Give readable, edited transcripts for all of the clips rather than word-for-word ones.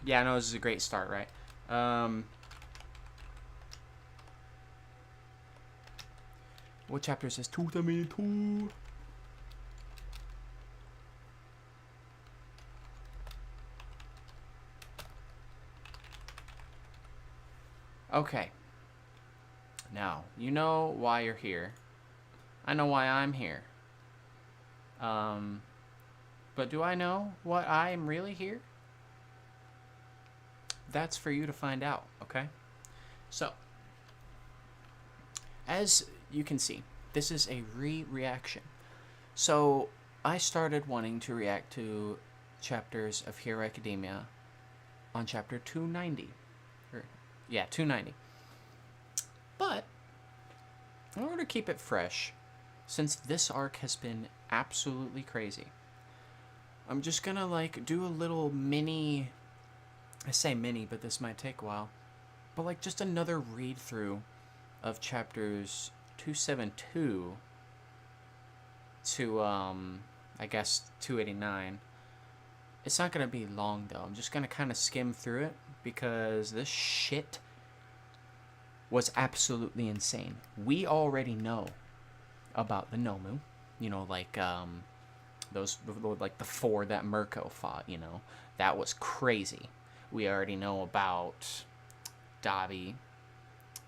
Yeah, no, this is a great start, right? What chapter is this? 272. Okay. Now, you know why you're here. I know why I'm here. But do I know what I'm really here? That's for you to find out, okay? So, as you can see, this is a reaction. So, I started wanting to react to chapters of Hero Academia on chapter 290. Yeah, 290. But, in order to keep it fresh, since this arc has been absolutely crazy, I'm just gonna like do a little mini, I say mini, but this might take a while, but like just another read through of chapters 272 to I guess 289. It's not gonna be long though. I'm just gonna kind of skim through it because this shit was absolutely insane. We already know about the Nomu, you know, like those, like the four that Mirko fought, you know, that was crazy. We already know about Dabi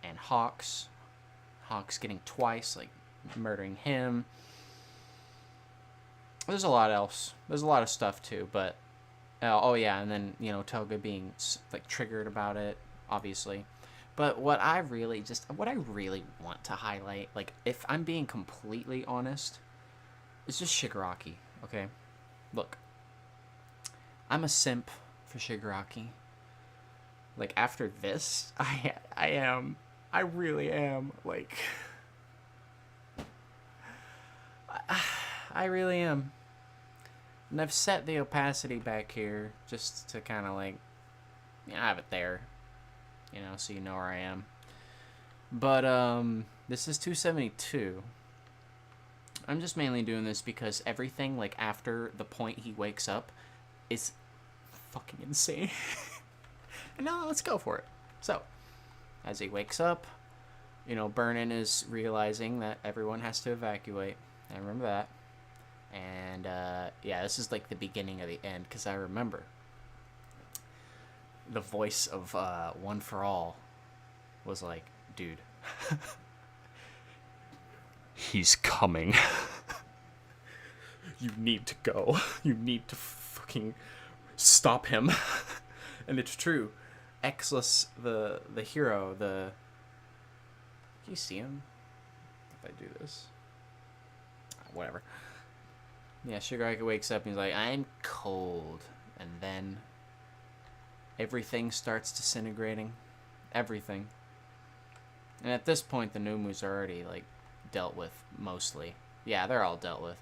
and Hawks getting twice, like murdering him. There's a lot else. There's a lot of stuff too, but oh yeah, and then, you know, Toga being like triggered about it, obviously. But what I really want to highlight, like if I'm being completely honest, is just Shigaraki. Okay, look, I'm a simp for Shigaraki. Like after this, I really am. Like, I really am. And I've set the opacity back here just to kind of like, you know, have it there, you know, so you know where I am. But this is 272. I'm just mainly doing this because everything like after the point he wakes up is fucking insane. And now let's go for it. So, as he wakes up, you know, Burnin is realizing that everyone has to evacuate. I remember that. And yeah, this is like the beginning of the end because I remember the voice of One for All was like, dude, he's coming. You need to go. You need to fucking stop him. And it's true. Exless, the hero, the... Can you see him? If I do this. Whatever. Yeah, Shigaraki wakes up and he's like, I'm cold. And then everything starts disintegrating. Everything. And at this point, the Numu's are already, like, dealt with, mostly. Yeah, they're all dealt with.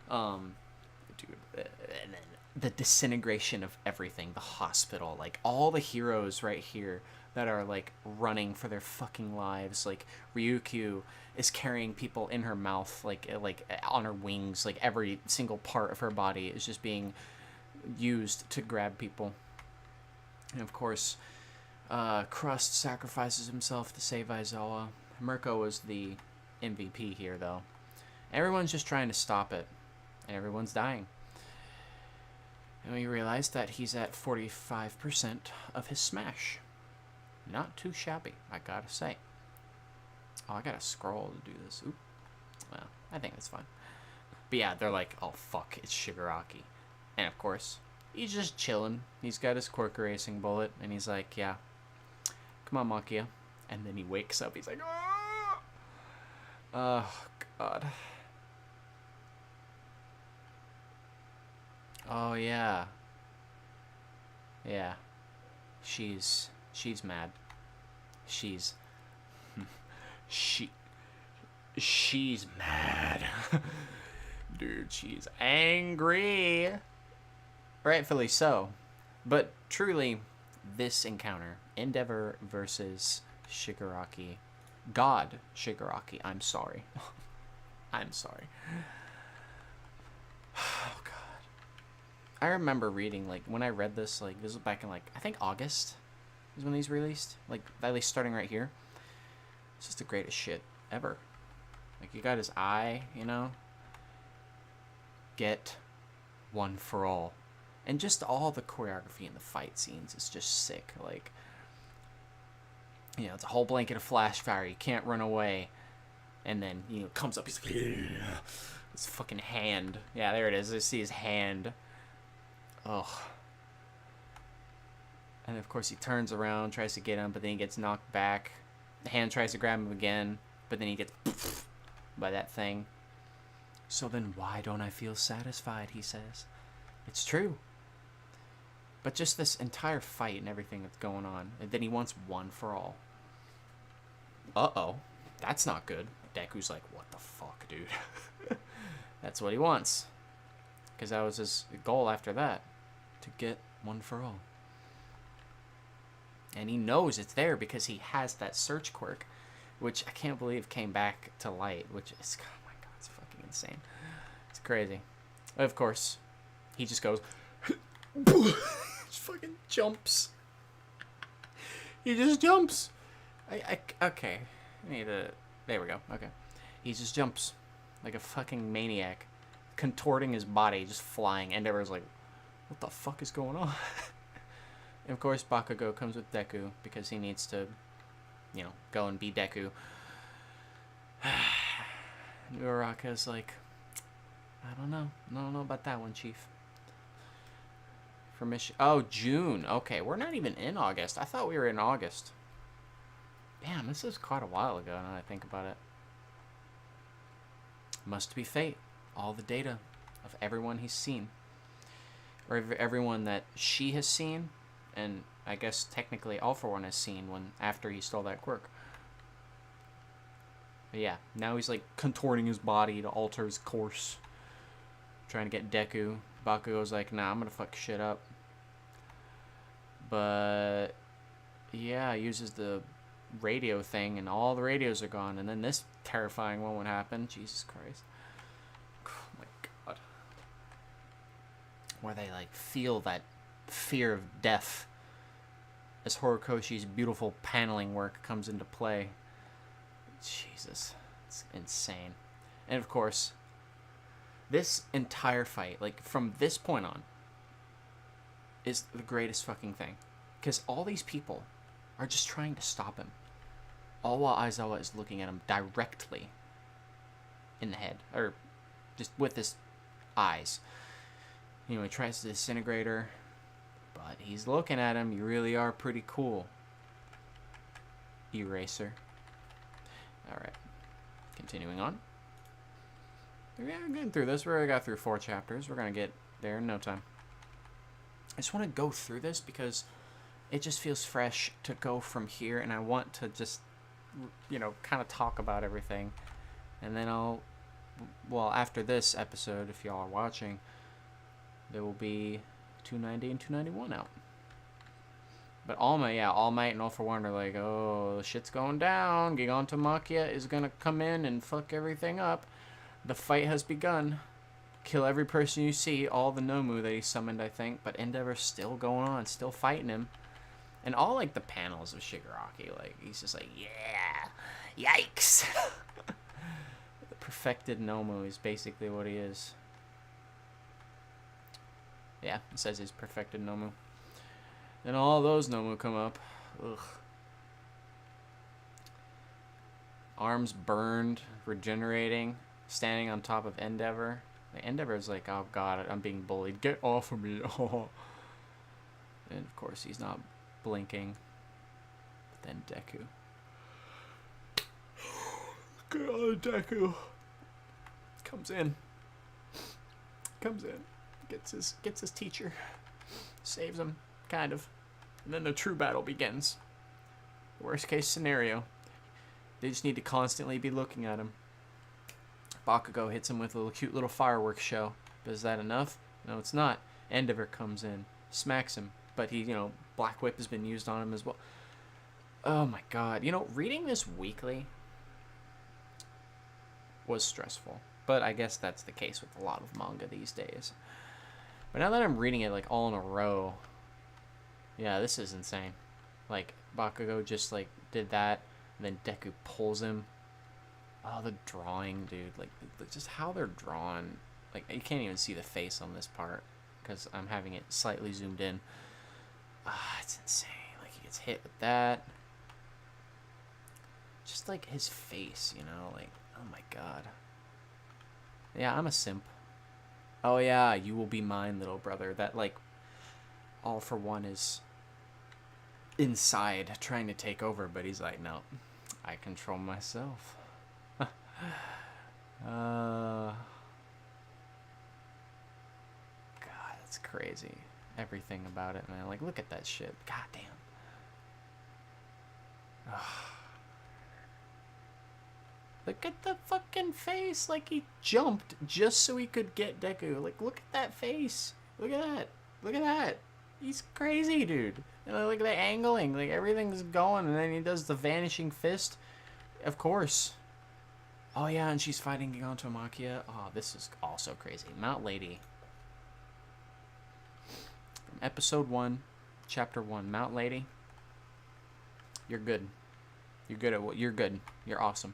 Dude, and then the disintegration of everything, the hospital, like, all the heroes right here that are, like, running for their fucking lives. Like, Ryukyu is carrying people in her mouth, like on her wings. Like, every single part of her body is just being used to grab people. And, of course, Crust sacrifices himself to save Aizawa. Mirko was the MVP here, though. Everyone's just trying to stop it. And everyone's dying. And we realize that he's at 45% of his smash. Not too shabby, I gotta say. Oh, I gotta scroll to do this. Oop. Well, I think that's fine. But yeah, they're like, oh fuck, it's Shigaraki. And of course, he's just chilling. He's got his quirk erasing bullet, and he's like, yeah, come on, Makia. And then he wakes up, he's like, oh, oh god. Oh yeah. Yeah. She's mad. She's mad. Dude, she's angry. Rightfully so. But truly, this encounter, Endeavor versus Shigaraki, God Shigaraki, I'm sorry. I'm sorry. Oh god. I remember reading, like, when I read this, like, this was back in, like, I think August is when these released. Like, at least starting right here. It's just the greatest shit ever. Like, you got his eye, you know? Get one for all. And just all the choreography and the fight scenes is just sick. Like, you know, it's a whole blanket of flash fire. You can't run away. And then, you know, comes up. He's like, yeah. His fucking hand. Yeah, there it is. I see his hand. Ugh. And of course he turns around, tries to get him, but then he gets knocked back. The hand tries to grab him again, but then he gets by that thing. So then why don't I feel satisfied, he says. It's true. But just this entire fight and everything that's going on, and then he wants one for all. Uh-oh. That's not good. Deku's like, what the fuck, dude? That's what he wants. Because that was his goal after that. To get one for all. And he knows it's there because he has that search quirk, which I can't believe came back to light, which is, oh my god, it's fucking insane. It's crazy. Of course, he just goes, just fucking jumps. He just jumps. Okay. I need to, there we go, okay. He just jumps like a fucking maniac, contorting his body, just flying, and everyone's like, what the fuck is going on? And of course, Bakugo comes with Deku because he needs to, you know, go and be Deku. And Uraraka's like, I don't know about that one, Chief. Oh, June. Okay, we're not even in August. I thought we were in August. Damn, this is quite a while ago now that I think about it. Must be fate. All the data of everyone he's seen. Or everyone that she has seen. And I guess technically All For One has seen when after he stole that quirk. But yeah, now he's like contorting his body to alter his course. Trying to get Deku. Bakugo's like, nah, I'm gonna fuck shit up. But yeah, uses the radio thing and all the radios are gone. And then this terrifying moment happened. Jesus Christ. Oh my god. Where they like feel that fear of death as Horikoshi's beautiful paneling work comes into play. Jesus, it's insane. And of course, this entire fight, like from this point on, is the greatest fucking thing. Because all these people are just trying to stop him. All while Aizawa is looking at him directly in the head. Or just with his eyes. You know, he tries to disintegrate her. But he's looking at him. You really are pretty cool. Eraser. Alright. Continuing on. Yeah, I'm getting through this. We already got through 4 chapters. We're going to get there in no time. I just want to go through this because it just feels fresh to go from here. And I want to just, you know, kind of talk about everything. And then I'll, well, after this episode, if y'all are watching, there will be 290 and 291 out. But All Might and All For One are like, oh, shit's going down. Gigantomachia is going to come in and fuck everything up. The fight has begun. Kill every person you see. All the Nomu that he summoned, I think. But Endeavor's still going on. Still fighting him. And all, like, the panels of Shigaraki. Like, he's just like, yeah. Yikes. The perfected Nomu is basically what he is. Yeah, it says he's perfected Nomu. Then all those Nomu come up. Ugh. Arms burned, regenerating, standing on top of Endeavor. The Endeavor's like, oh god, I'm being bullied. Get off of me. Oh. And of course he's not blinking. But then Deku. God, Deku. Comes in. Gets his teacher. Saves him. Kind of. And then the true battle begins. Worst case scenario. They just need to constantly be looking at him. Bakugo hits him with a cute little fireworks show. But is that enough? No, it's not. Endeavor comes in. Smacks him. But he, Black Whip has been used on him as well. Oh my god. Reading this weekly was stressful. But I guess that's the case with a lot of manga these days. But now that I'm reading it, like, all in a row, yeah, this is insane. Like, Bakugo just, like, did that, and then Deku pulls him. Oh, the drawing, dude. Like, just how they're drawn. Like, you can't even see the face on this part, because I'm having it slightly zoomed in. Ah, it's insane. Like, he gets hit with that. Just, like, his face, you know? Like, oh my god. Yeah, I'm a simp. Oh, yeah, you will be mine, little brother. That, like, all for one is inside trying to take over, but he's like, no, I control myself. God, that's crazy. Everything about it, man. Like, look at that shit. God damn. Look at the fucking face. Like, he jumped just so he could get Deku. Like, look at that face. Look at that. Look at that. He's crazy, dude. And look at the angling. Like, everything's going. And then he does the vanishing fist. Of course. Oh, yeah, and she's fighting Gigantomachia. Oh, this is also crazy. Mount Lady. From episode 1, chapter 1. Mount Lady. You're good. You're good at what you're good. You're awesome.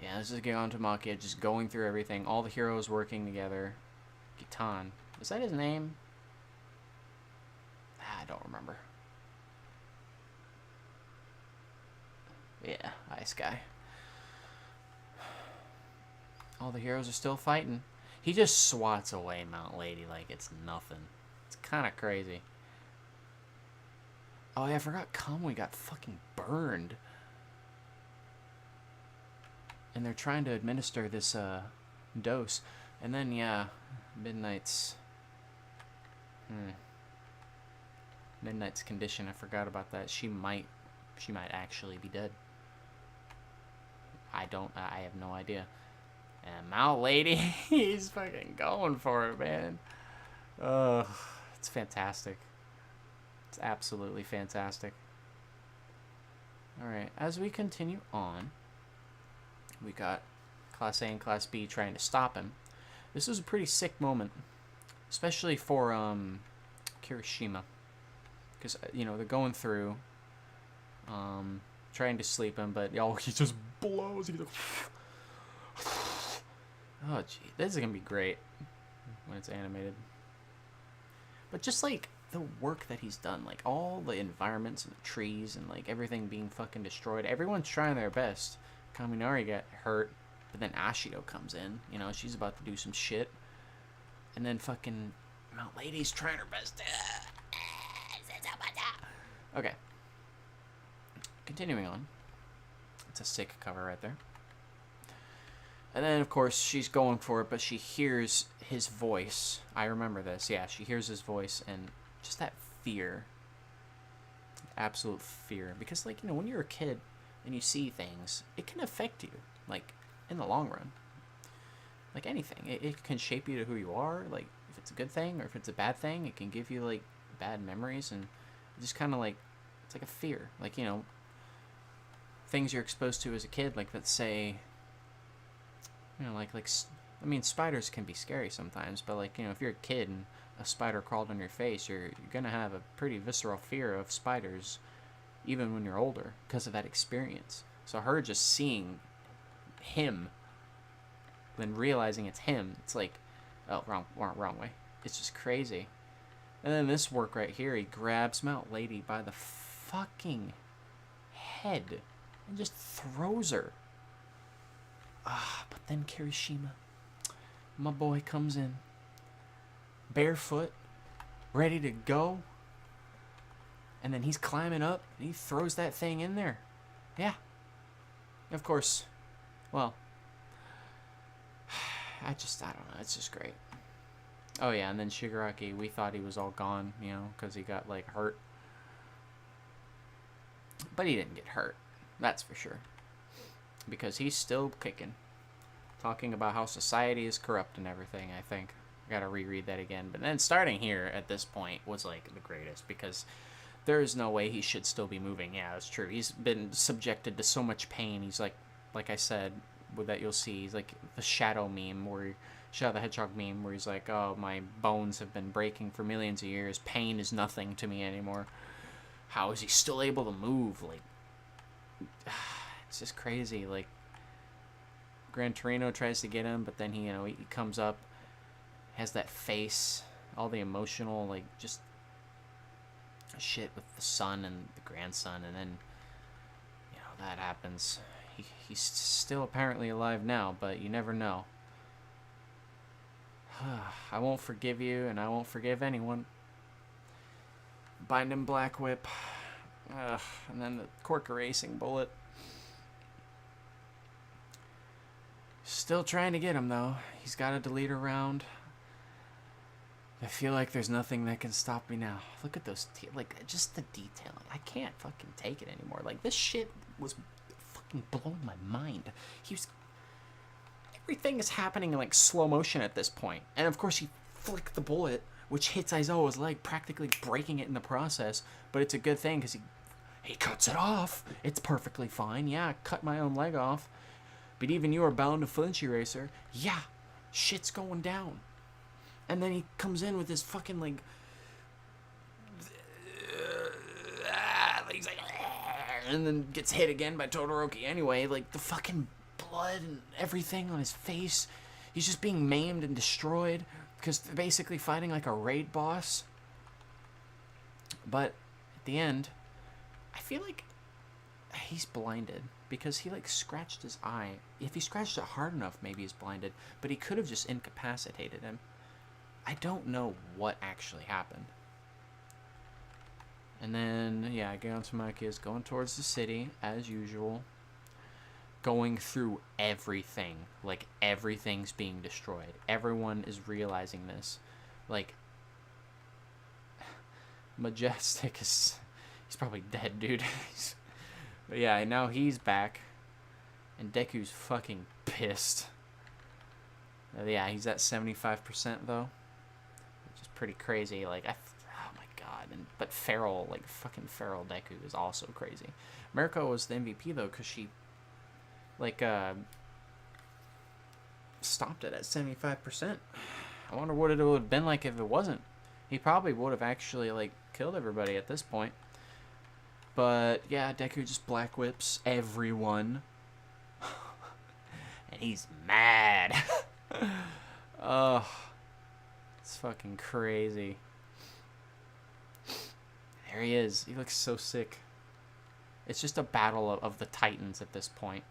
Yeah, this is Gigantomachia just going through everything. All the heroes working together. Gitan. Is that his name? I don't remember. Yeah, Ice Guy. All the heroes are still fighting. He just swats away Mount Lady like it's nothing. It's kind of crazy. Oh, yeah, I forgot Kamui got fucking burned. And they're trying to administer this dose. And then, yeah, Midnight's... Midnight's condition, I forgot about that. She might actually be dead. I have no idea. And Mount Lady, he's fucking going for it, man. It's fantastic. It's absolutely fantastic. Alright, as we continue on, we got Class A and Class B trying to stop him. This was a pretty sick moment, especially for Kirishima. Because, you know, they're going through, trying to sleep him, but, he just blows. He's like, oh, gee. This is going to be great when it's animated. But just, like, the work that he's done, like, all the environments and the trees and, like, everything being fucking destroyed. Everyone's trying their best. Kaminari got hurt, but then Ashido comes in. You know, she's about to do some shit. And then fucking Mount Lady's trying her best. Okay. Continuing on. It's a sick cover right there. And then, of course, she's going for it, but she hears his voice. I remember this. Yeah, she hears his voice, and just that fear. Absolute fear. Because, like, you know, when you're a kid and you see things, it can affect you, like, in the long run. Like anything. It can shape you to who you are. Like, if it's a good thing or if it's a bad thing, it can give you, like, bad memories, and just kind of, like, it's like a fear. Like, you know, things you're exposed to as a kid, like, let's say, you know, like, I mean, spiders can be scary sometimes, but, like, you know, if you're a kid and a spider crawled on your face, you're gonna have a pretty visceral fear of spiders, even when you're older, because of that experience. So her just seeing him, then realizing it's him, it's like, oh, wrong way. It's just crazy. And then this work right here, he grabs Mount Lady by the fucking head and just throws her. But then Kirishima, my boy, comes in, barefoot, ready to go. And then he's climbing up, and he throws that thing in there. Yeah. Of course. Well, I don't know. It's just great. Oh, yeah, and then Shigaraki, we thought he was all gone, you know, because he got, like, hurt. But he didn't get hurt. That's for sure. Because he's still kicking. Talking about how society is corrupt and everything, I think. I gotta reread that again. But then starting here at this point was, like, the greatest, because there is no way he should still be moving. Yeah, that's true. He's been subjected to so much pain. He's like I said, that you'll see, he's like the shadow meme where Shadow the Hedgehog meme where he's like, oh, my bones have been breaking for millions of years. Pain is nothing to me anymore. How is he still able to move? Like, it's just crazy. Like, Gran Torino tries to get him, but then he comes up, has that face, all the emotional, like, just shit with the son and the grandson, and then, that happens. He's still apparently alive now, but you never know. I won't forgive you, and I won't forgive anyone. Bind him, Black Whip. And then the cork erasing bullet. Still trying to get him, though. He's got a deleter round. I feel like there's nothing that can stop me now. Look at those, like, just the detailing. I can't fucking take it anymore. Like, this shit was fucking blowing my mind. Everything is happening in, like, slow motion at this point. And, of course, he flicked the bullet, which hits Aizawa's leg, practically breaking it in the process. But it's a good thing, because he cuts it off. It's perfectly fine. Yeah, I cut my own leg off. But even you are bound to flinch, Eraser. Yeah, shit's going down. And then he comes in with his fucking, like... he's like... And then gets hit again by Todoroki anyway. Like, the fucking blood and everything on his face. He's just being maimed and destroyed. Because they're basically fighting like a raid boss. But at the end, I feel like he's blinded. Because he, like, scratched his eye. If he scratched it hard enough, maybe he's blinded. But he could have just incapacitated him. I don't know what actually happened. And then, yeah, Gion Tamaki is going towards the city, as usual. Going through everything. Like, everything's being destroyed. Everyone is realizing this. Like, Majestic is... He's probably dead, dude. But yeah, now he's back. And Deku's fucking pissed. Yeah, he's at 75% though. Which is pretty crazy. Like, oh my god. But Feral, like, fucking Feral Deku is also crazy. Mariko was the MVP though, because she, like, stopped it at 75%. I wonder what it would have been like if it wasn't. He probably would have actually, like, killed everybody at this point. But, yeah, Deku just black whips everyone. And he's mad. Oh, it's fucking crazy. There he is. He looks so sick. It's just a battle of the titans at this point.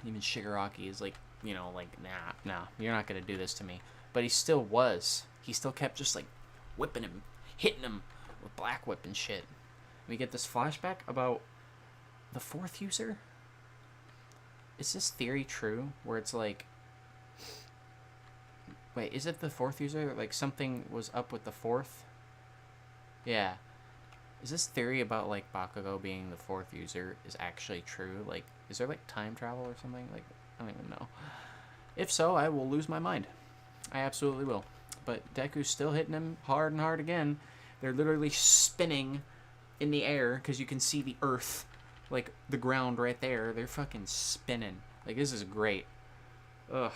Even Shigaraki is like, like, nah, you're not going to do this to me. But he still was. He still kept just, like, whipping him, hitting him with black whip and shit. We get this flashback about the fourth user. Is this theory true? Where it's like... Wait, is it the fourth user? Like, something was up with the fourth? Yeah. Is this theory about, like, Bakugo being the fourth user is actually true? Like, is there, like, time travel or something? Like, I don't even know. If so, I will lose my mind. I absolutely will. But Deku's still hitting him hard and hard again. They're literally spinning in the air, because you can see the earth, like, the ground right there. They're fucking spinning. Like, this is great. Ugh.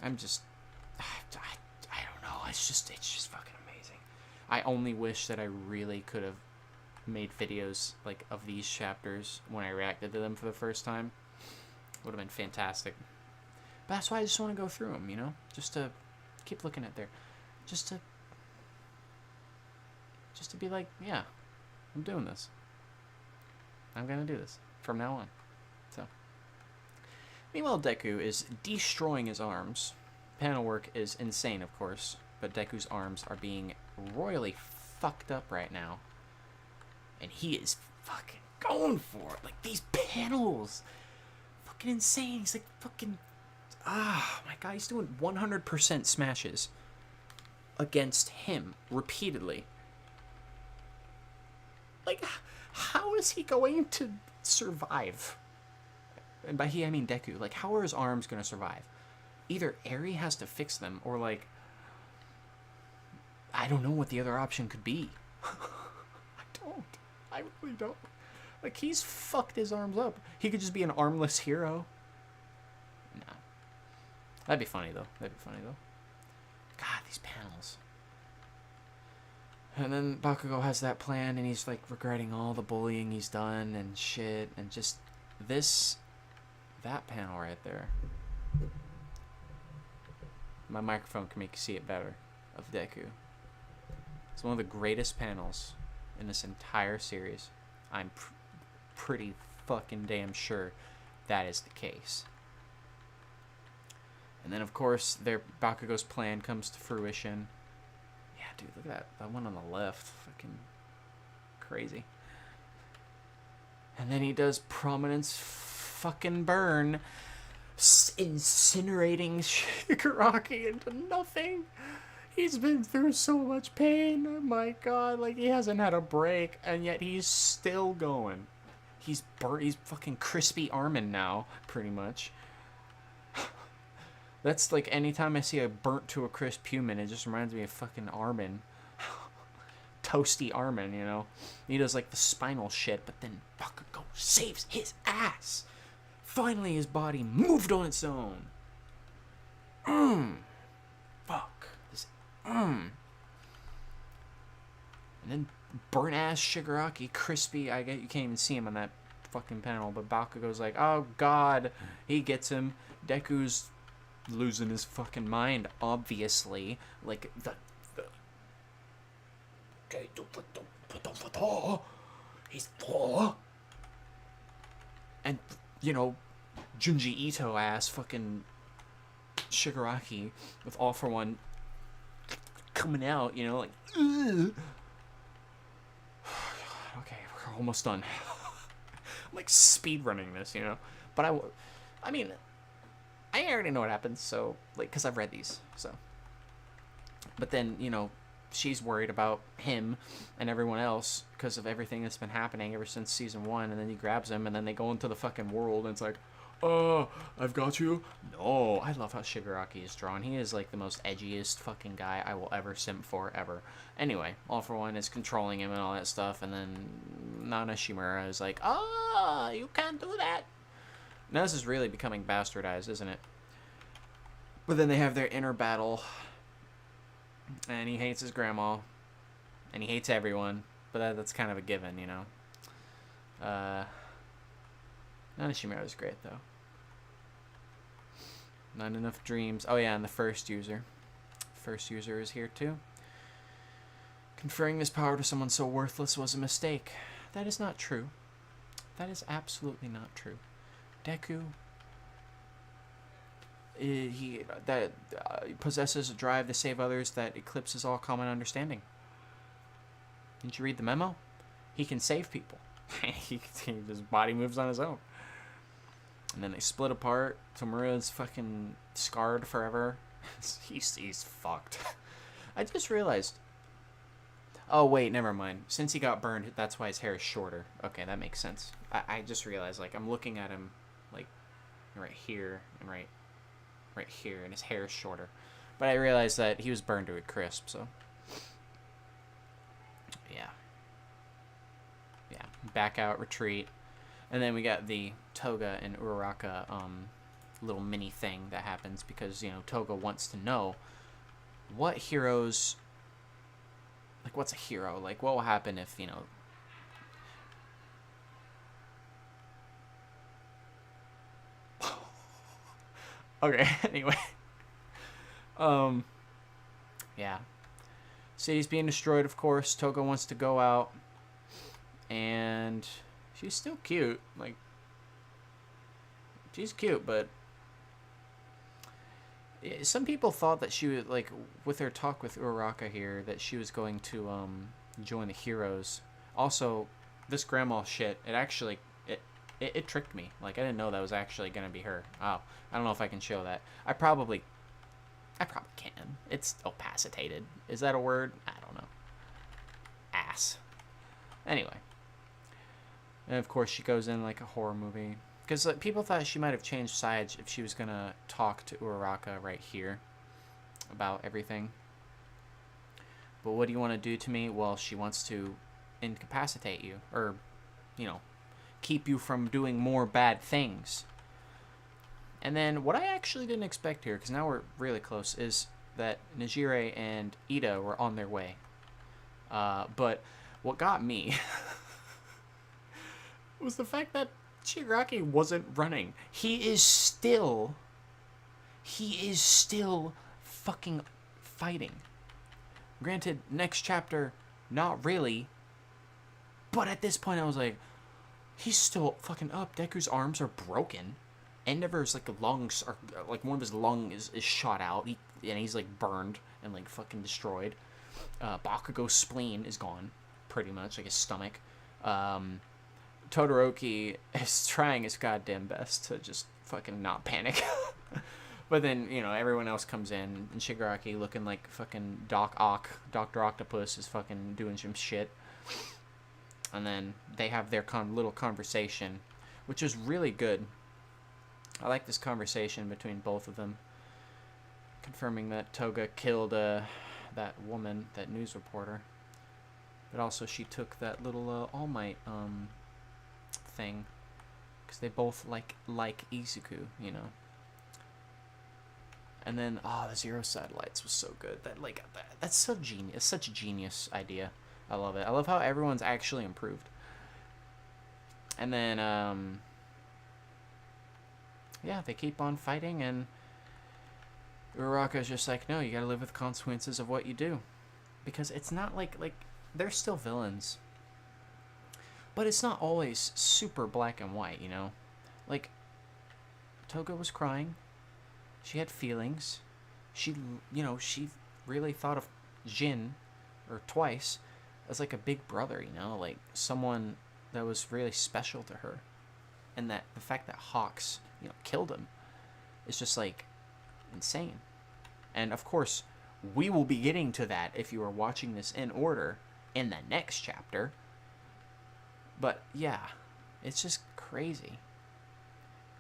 I'm just... I don't know. It's just fucking amazing. I only wish that I really could have made videos, like, of these chapters when I reacted to them for the first time. Would have been fantastic. But that's why I just want to go through them, Just to keep looking at there. Just to be like, yeah, I'm doing this. I'm going to do this from now on. So, meanwhile, Deku is destroying his arms. Panel work is insane, of course, but Deku's arms are being royally fucked up right now. And he is fucking going for it. Like, these panels. Fucking insane. He's like fucking... Ah, my God, he's doing 100% smashes against him repeatedly. Like, how is he going to survive? And by he, I mean Deku. Like, how are his arms going to survive? Either Eri has to fix them, or, like, I don't know what the other option could be. I really don't. Like, he's fucked his arms up. He could just be an armless hero. No. That'd be funny, though. That'd be funny, though. God, these panels. And then Bakugo has that plan, and he's, like, regretting all the bullying he's done and shit. And just this... That panel right there. My microphone can make you see it better. Of Deku. It's one of the greatest panels in this entire series. I'm pretty fucking damn sure that is the case. And then, of course, Bakugo's plan comes to fruition. Yeah, dude, look at that one on the left. Fucking crazy. And then he does Prominence fucking burn, incinerating Shigaraki into nothing. He's been through so much pain. Oh my god, like, he hasn't had a break, and yet he's still going. He's fucking crispy Armin now, pretty much. That's like anytime I see a burnt to a crisp human, it just reminds me of fucking Armin. Toasty Armin, you know. He does like the spinal shit, but then Bakugo saves his ass. Finally, his body moved on its own. Fuck. And then burnt ass Shigaraki, crispy. I get you can't even see him on that fucking panel, but Bakugo's like, oh god, he gets him. Deku's losing his fucking mind, obviously. Like he's and you know, Junji Ito ass fucking Shigaraki with All For One coming out, you know, like, ugh. Okay, we're almost done. I'm like speed running this, you know, but I mean, I already know what happens, so, like, because I've read these, so. But then, you know, she's worried about him and everyone else because of everything that's been happening ever since season 1, and then he grabs him, and then they go into the fucking world, and it's like, oh, I've got you? No. I love how Shigaraki is drawn. He is, like, the most edgiest fucking guy I will ever simp for, ever. Anyway, All For One is controlling him and all that stuff, and then Nana Shimura is like, oh, you can't do that. Now this is really becoming bastardized, isn't it? But then they have their inner battle, and he hates his grandma, and he hates everyone, but that's kind of a given, you know. Nana Shimura is great, though. Not enough dreams. Oh yeah, and the first user. First user is here too. Conferring this power to someone so worthless was a mistake. That is not true. That is absolutely not true. Deku, he possesses a drive to save others that eclipses all common understanding. Didn't you read the memo? He can save people. His body moves on his own. And then they split apart. Tomura's fucking scarred forever. he's fucked. I just realized. Oh, wait, never mind. Since he got burned, that's why his hair is shorter. Okay, that makes sense. I just realized, like, I'm looking at him, like, right here and right here, and his hair is shorter. But I realized that he was burned to a crisp, so. Yeah. Yeah. Back out, retreat. And then we got the Toga and Uraraka little mini thing that happens because, you know, Toga wants to know what heroes... Like, what's a hero? Like, what will happen if, you know... Okay, anyway. Yeah. City's being destroyed, of course. Toga wants to go out. And she's still cute. Like, she's cute, but... Some people thought that she would, like, with her talk with Uraraka here, that she was going to, join the heroes. Also, this grandma shit, it actually, it tricked me. Like, I didn't know that was actually gonna be her. Oh, I don't know if I can show that. I probably can. It's opacitated. Is that a word? I don't know. Ass. Anyway. And, of course, she goes in like a horror movie. Because people thought she might have changed sides if she was going to talk to Uraraka right here about everything. But what do you want to do to me? Well, she wants to incapacitate you. Or, you know, keep you from doing more bad things. And then what I actually didn't expect here, because now we're really close, is that Nejire and Ida were on their way. But what got me was the fact that Shigaraki wasn't running. He is still fucking fighting. Granted, next chapter, not really. But at this point, I was like, he's still fucking up. Deku's arms are broken. Endeavor's like lungs are like one of his lungs is shot out. And he's like burned and like fucking destroyed. Bakugo's spleen is gone, pretty much, like his stomach. Todoroki is trying his goddamn best to just fucking not panic. But then, you know, everyone else comes in, and Shigaraki looking like fucking Dr. Octopus is fucking doing some shit. And then they have their little conversation, which is really good. I like this conversation between both of them, confirming that Toga killed that woman, that news reporter, but also she took that little All Might thing, because they both like Izuku, you know. And then the Zero Satellites was so good. That's so genius. It's such a genius idea. I love it. I love how everyone's actually improved. And then yeah, they keep on fighting, and Uraraka's just like, no, you gotta live with the consequences of what you do. Because it's not like they're still villains. But it's not always super black and white, you know? Like, Toga was crying. She had feelings. She really thought of Jin, or twice, as like a big brother, you know? Like, someone that was really special to her. And that the fact that Hawks, you know, killed him is just like insane. And of course, we will be getting to that if you are watching this in order in the next chapter. But yeah, it's just crazy.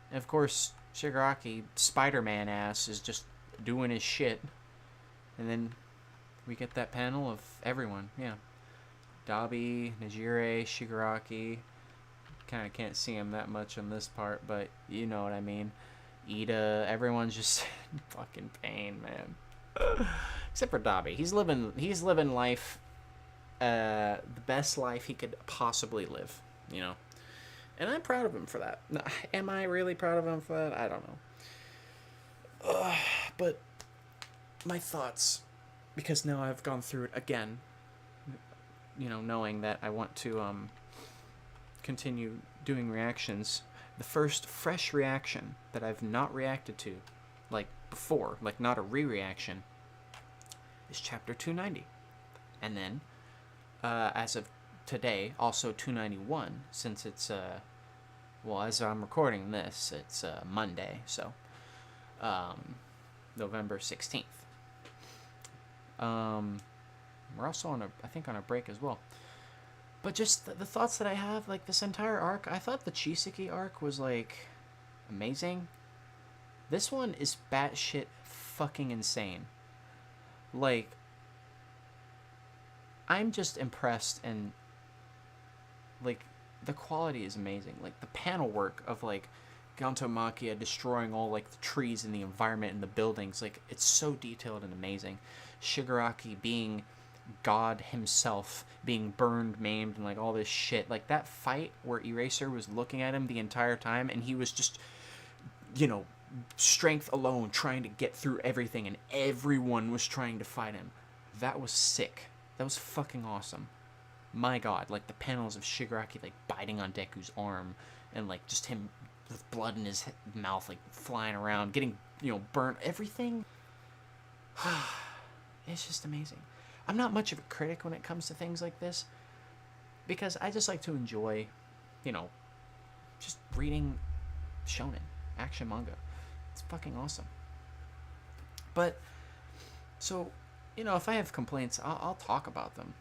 And of course, Shigaraki, Spider-Man ass, is just doing his shit. And then we get that panel of everyone, yeah. Dabi, Nejire, Shigaraki. Kind of can't see him that much on this part, but you know what I mean. Ida, everyone's just in fucking pain, man. Except for Dabi. He's living life, the best life he could possibly live, you know. And I'm proud of him for that. Am I really proud of him for that? I don't know. But my thoughts, because now I've gone through it again, you know, knowing that I want to continue doing reactions. The first fresh reaction that I've not reacted to, like before, like not a re-reaction, is chapter 290. And then, as of today, also 291, since it's, well, as I'm recording this, it's Monday, so, November 16th. We're also on a break as well. But just the thoughts that I have, like this entire arc, I thought the Chiseki arc was like amazing. This one is batshit fucking insane. Like, I'm just impressed, and like the quality is amazing. Like the panel work of like Gantomakia destroying all like the trees and the environment and the buildings, like it's so detailed and amazing. Shigaraki being God himself, being burned, maimed, and like all this shit. Like that fight where Eraser was looking at him the entire time, and he was just, you know, strength alone trying to get through everything, and everyone was trying to fight him. That was sick. That was fucking awesome. My god, like the panels of Shigaraki like biting on Deku's arm, and like just him with blood in his mouth, like flying around, getting, you know, burnt, everything. It's just amazing. I'm not much of a critic when it comes to things like this, because I just like to enjoy, you know, just reading shonen, action manga. It's fucking awesome. But, so, you know, if I have complaints, I'll talk about them.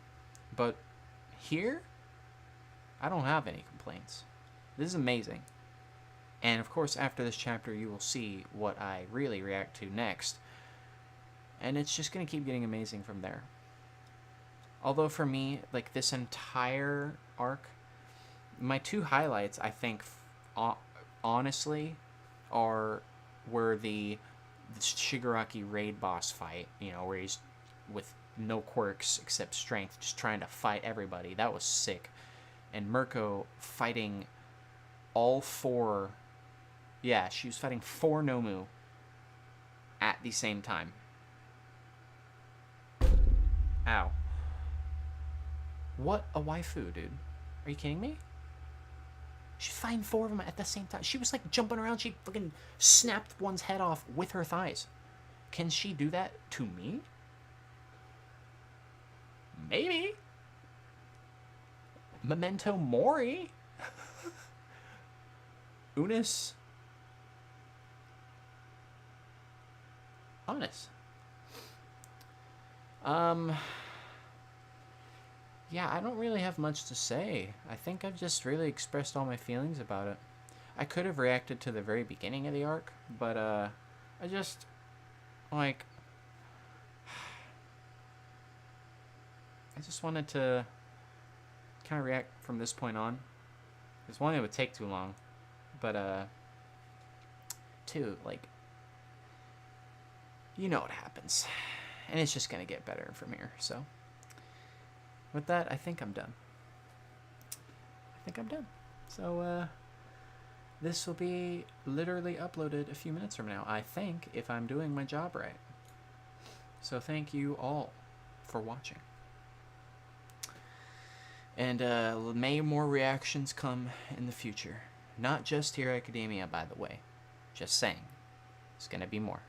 But here, I don't have any complaints. This is amazing. And of course, after this chapter, you will see what I really react to next. And it's just going to keep getting amazing from there. Although for me, like this entire arc, my two highlights, I think, honestly, are were the Shigaraki raid boss fight, you know, where he's with no quirks except strength, just trying to fight everybody. That was sick. And Mirko fighting all four. Yeah, she was fighting 4 Nomu at the same time. Ow. What a waifu, dude. Are you kidding me? She's fighting 4 of them at the same time. She was like jumping around. She fucking snapped one's head off with her thighs. Can she do that to me? Maybe. Memento Mori? Unis? Honest. Yeah, I don't really have much to say. I think I've just really expressed all my feelings about it. I could have reacted to the very beginning of the arc, but I just like I just wanted to kind of react from this point on. Because one, it would take too long, but two, like, you know what happens, and it's just gonna get better from here. So with that, I think I'm done. So this will be literally uploaded a few minutes from now, I think, if I'm doing my job right. So thank you all for watching. And may more reactions come in the future. Not just Hero Academia, by the way. Just saying. There's gonna be more.